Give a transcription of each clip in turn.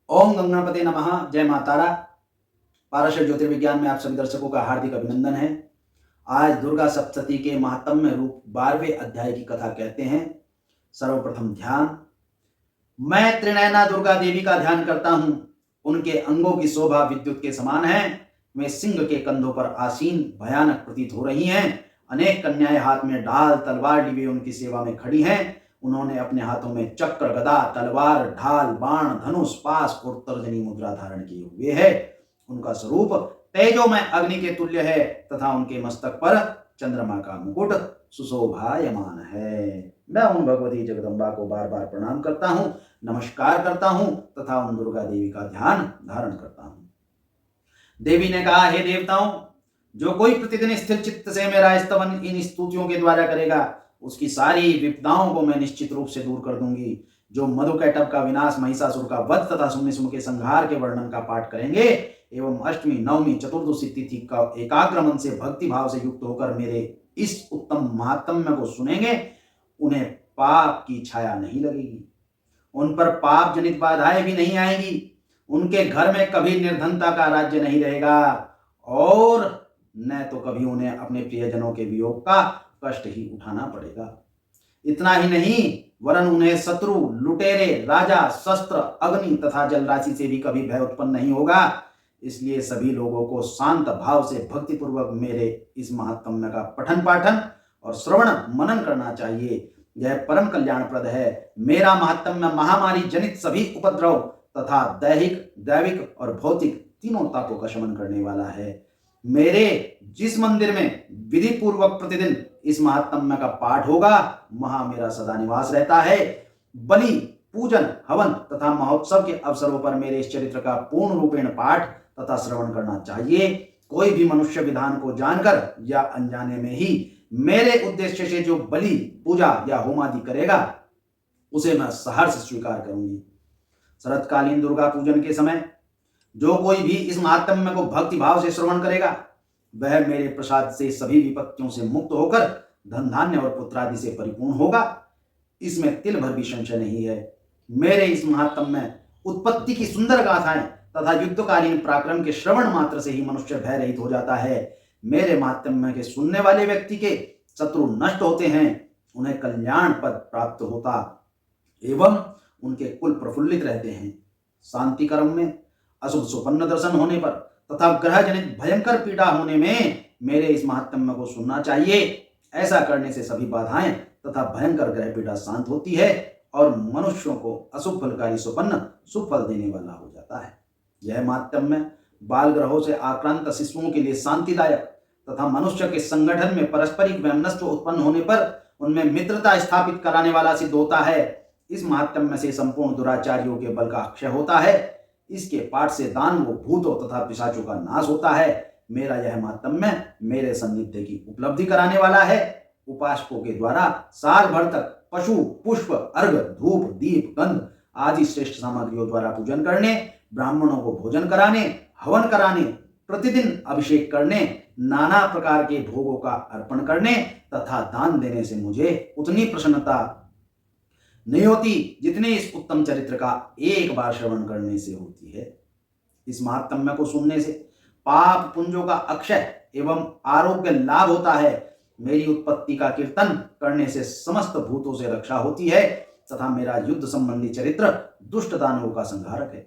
ओम गंगणपते नमः। जय मां तारा। पारशर ज्योतिर्विज्ञान में आप सभी दर्शकों का हार्दिक अभिनंदन है। आज दुर्गा सप्तशती के महात्म्य रूप 12वें अध्याय की कथा कहते हैं। सर्वप्रथम ध्यान। मैं त्रिनयना दुर्गा देवी का ध्यान करता हूं। उनके अंगों की शोभा विद्युत के समान है। वे सिंह के कंधों पर आसीन भयानक प्रतीत हो रही हैं। अनेक कन्याएं हाथ में ढाल तलवार लिए उनकी सेवा में खड़ी हैं। उन्होंने अपने हाथों में चक्र गदा तलवार ढाल बाण धनुष पास और तर्जनी मुद्रा धारण किए हुए है। उनका स्वरूप तेजोमय अग्नि के तुल्य है तथा उनके मस्तक पर चंद्रमा का मुकुट सुशोभायमान है। मैं उन भगवती जगदम्बा को बार बार प्रणाम करता हूं, नमस्कार करता हूं तथा उन दुर्गा देवी का ध्यान धारण करता हूं। देवी ने कहा, हे देवताओं, जो कोई प्रतिदिन स्थिर चित्त से मेरा स्तवन इन स्तुतियों के द्वारा करेगा, उसकी सारी विपदाओं को मैं निश्चित रूप से दूर कर दूंगी। जो मधुकैटभ का विनाश, महिषासुर का वध तथा शून्य के संहार के वर्णन का पाठ करेंगे एवं अष्टमी नवमी चतुर्दशी तिथि का एकाग्र मन से भक्ति भाव से युक्त होकर मेरे इस उत्तम महात्म्य को सुनेंगे, उन्हें पाप की छाया नहीं लगेगी, उन पर पाप जनित बाधाएं भी नहीं आएंगी, उनके घर में कभी निर्धनता का राज्य नहीं रहेगा और न तो कभी उन्हें अपने प्रियजनों के वियोग का कष्ट ही उठाना पड़ेगा। इतना ही नहीं, वरन उन्हें शत्रु, लुटेरे, राजा, शस्त्र, अग्नि तथा जलराशि से भी कभी भय उत्पन्न नहीं होगा। इसलिए सभी लोगों को शांत भाव से भक्ति पूर्वक मेरे इस महात्म्य का पठन पाठन और श्रवण मनन करना चाहिए। यह परम कल्याणप्रद है। मेरा महात्म्य महामारी जनित सभी उपद्रव तथा दैहिक, दैविक और भौतिक तीनों तापों का शमन करने वाला है। मेरे जिस मंदिर में विधि पूर्वक प्रतिदिन इस महात्म्य का पाठ होगा, वहां मेरा सदा निवास रहता है। बलि, पूजन, हवन तथा महोत्सव के अवसरों पर मेरे इस चरित्र का पूर्ण रूपेण पाठ तथा श्रवण करना चाहिए। कोई भी मनुष्य विधान को जानकर या अनजाने में ही मेरे उद्देश्य से जो बलि, पूजा या होमादि करेगा, उसे मैं सहर्ष स्वीकार करूंगी। शरतकालीन दुर्गा पूजन के समय जो कोई भी इस महात्म्य को भक्ति भाव से श्रवण करेगा, वह मेरे प्रसाद से सभी विपत्तियों से मुक्त होकर धन धान्य और पुत्रादि से परिपूर्ण होगा। इसमें तिल भर भी संशय नहीं है। मेरे इस महात्म्य उत्पत्ति की सुंदर गाथाएं तथा युद्धकालीन पराक्रम के श्रवण मात्र से ही मनुष्य भय रहित हो जाता है। मेरे महात्म्य के सुनने वाले व्यक्ति के शत्रु नष्ट होते हैं, उन्हें कल्याण पद प्राप्त होता एवं उनके कुल प्रफुल्लित रहते हैं। शांति कर्म में अशुभ सुपन्न दर्शन होने पर तथा ग्रह जनित भयंकर पीड़ा होने में मेरे इस महात्म्य को सुनना चाहिए। ऐसा करने से सभी बाधाएं तथा भयंकर ग्रह पीड़ा शांत होती है और मनुष्यों को अशुभ फलकारी सुपन्न शुभ फल देने वाला हो जाता है। यह महात्म्य बाल ग्रहों से आक्रांत शिशुओं के लिए शांतिदायक तथा मनुष्य के संगठन में पारस्परिक वैमनस्य उत्पन्न होने पर उनमें मित्रता स्थापित कराने वाला सिद्ध होता है। इस महात्म्य से संपूर्ण दुराचारियों के बल का अक्षय होता है। इसके पाठ से दानवों, भूतों तथा पिशाचों का नाश होता है। मेरा यह महात्म्य मेरे सान्निध्य की उपलब्धि कराने वाला है। उपासकों के द्वारा साल भर तक पशु, पुष्प, अर्घ, धूप, दीप, गंध आदि श्रेष्ठ सामग्रियों द्वारा पूजन करने, ब्राह्मणों को भोजन कराने, हवन कराने, प्रतिदिन अभिषेक करने, नाना प्रकार के भोगों का अर्पण करने तथा दान देने से मुझे उतनी प्रसन्नता नहीं होती जितने इस उत्तम चरित्र का एक बार श्रवण करने से होती है। इस महात्म्य को सुनने से पाप पुंजों का अक्षय एवं आरोग्य लाभ होता है। मेरी उत्पत्ति का कीर्तन करने से समस्त भूतों से रक्षा होती है तथा मेरा युद्ध संबंधी चरित्र दुष्ट दानवों का संहारक है।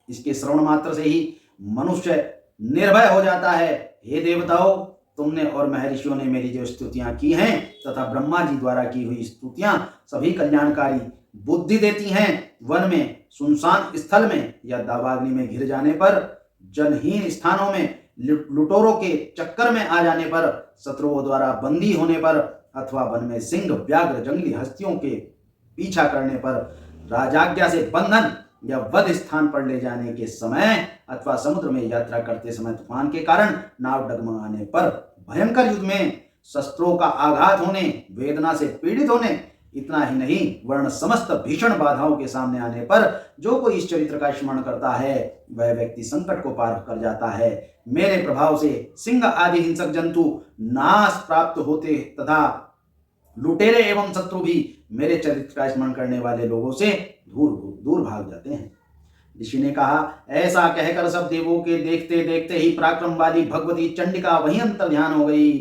इसके श्रवण मात्र से ही मनुष्य निर्भय हो जाता है। हे देवताओं, तुमने और महर्षियों ने मेरी जो स्तुतियां की हैं तथा ब्रह्मा जी द्वारा की हुई स्तुतियां सभी कल्याणकारी बुद्धि देती हैं। वन में, सुनसान स्थल में या दावाग्नि में घिर जाने पर, जनहीन स्थानों में लुटोरों के चक्कर में आ जाने पर, शत्रुओं द्वारा बंदी होने पर अथवा वन में सिंह, व्याघ्र, जंगली हस्तियों के पीछा करने पर, राजाज्ञा से बंधन या वध स्थान पर ले जाने के समय अथवा समुद्र में यात्रा करते समय तूफान के कारण नाव डगमगाने पर, भयंकर युद्ध में शस्त्रों का आघात होने, वेदना से पीड़ित होने, इतना ही नहीं वर्ण समस्त भीषण बाधाओं के सामने आने पर जो कोई इस चरित्र का स्मरण करता है, वह व्यक्ति संकट को पार कर जाता है। मेरे प्रभाव से सिंह आदि हिंसक जंतु नाश प्राप्त होते तथा लुटेरे एवं शत्रु भी मेरे चरित्र का स्मरण करने वाले लोगों से दूर दूर भाग जाते हैं। ऋषि ने कहा, ऐसा कहकर सब देवों के देखते देखते ही पराक्रम वाली भगवती चंडिका वहीं अंतर ध्यान हो गई।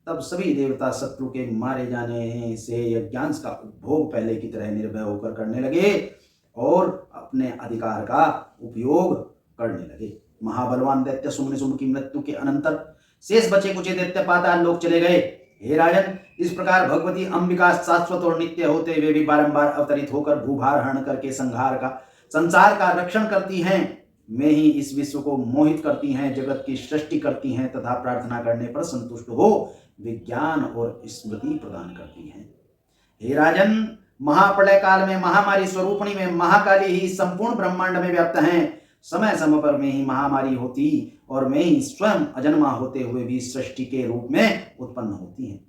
तब सभी देवता शत्रु के मारे जाने से यज्ञांश का उपभोग पहले की तरह निर्भय होकर करने लगे और अपने अधिकार का उपयोग करने लगे। महाबलवान दैत्य शुम्भ की मृत्यु के अनंतर शेष बचे कुछ दैत्य पाताल लोक चले गए। हे राजन, इस प्रकार भगवती अंबिका शाश्वत और नित्य होते हुए भी बारंबार अवतरित होकर भूभार हरण करके संसार का रक्षण करती हैं। वे ही इस विश्व को मोहित करती हैं, जगत की सृष्टि करती हैं तथा प्रार्थना करने पर संतुष्ट हो विज्ञान और स्मृति प्रदान करती हैं। हे राजन, महाप्रलय काल में महामारी स्वरूपणी में महाकाली ही संपूर्ण ब्रह्मांड में व्याप्त हैं। समय समय पर में ही महामारी होती और में ही स्वयं अजन्मा होते हुए भी सृष्टि के रूप में उत्पन्न होती हैं।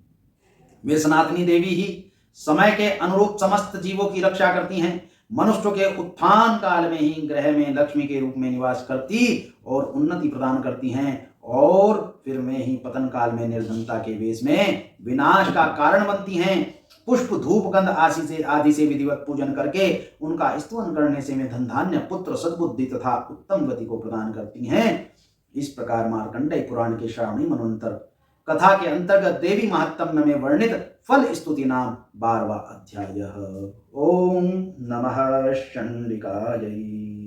वे सनातनी देवी ही समय के अनुरूप समस्त जीवों की रक्षा करती हैं। मनुष्य के उत्थान काल में ही ग्रह में लक्ष्मी के रूप में निवास करती और उन्नति प्रदान करती हैं और फिर में ही पतन काल में निर्धनता के वेश में विनाश का कारण बनती हैं। पुष्प धूप गंध आदि से विधिवत पूजन करके उनका स्तवन करने से में धन धान्य पुत्र सद्बुद्धि तथा उत्तम गति को प्रदान करती हैं। इस प्रकार मार्कंडेय पुराण के श्रावणी मनवंतर कथा के अंतर्गत देवी महात्म्य में वर्णित फल स्तुति नाम 12वां अध्याय। ओम नमः चंडिकायै।